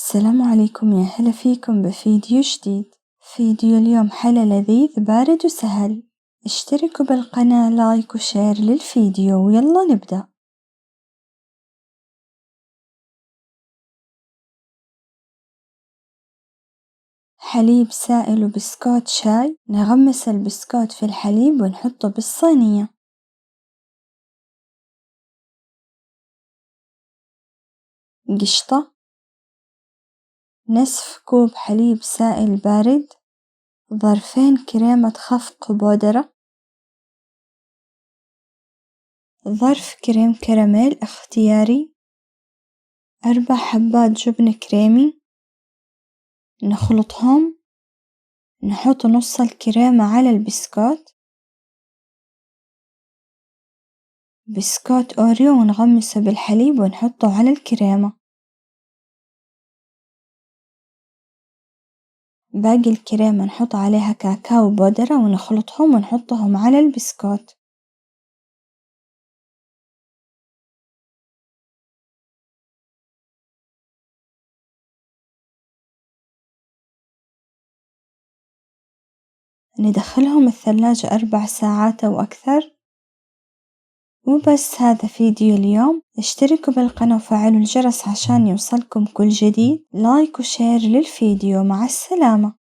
السلام عليكم، يا هلا فيكم بفيديو جديد. فيديو اليوم حلا لذيذ بارد وسهل. اشتركوا بالقناة، لايك وشير للفيديو، ويلا نبدأ. حليب سائل وبسكوت شاي. نغمس البسكوت في الحليب ونحطه بالصينية. قشطة. نصف كوب حليب سائل بارد. ظرفين كريمة خفق بودرة. ظرف كريم كراميل اختياري. 4 حبات جبن كريمي. نخلطهم. نحط نص الكريمة على البسكوت. بسكوت أوريو ونغمسه بالحليب ونحطه على الكريمة. باقي الكريمة نحط عليها كاكاو بودرة ونخلطهم ونحطهم على البسكوت. ندخلهم الثلاجة 4 ساعات أو أكثر. وبس، هذا فيديو اليوم. اشتركوا بالقناة وفعلوا الجرس عشان يوصلكم كل جديد. لايك وشير للفيديو. مع السلامة.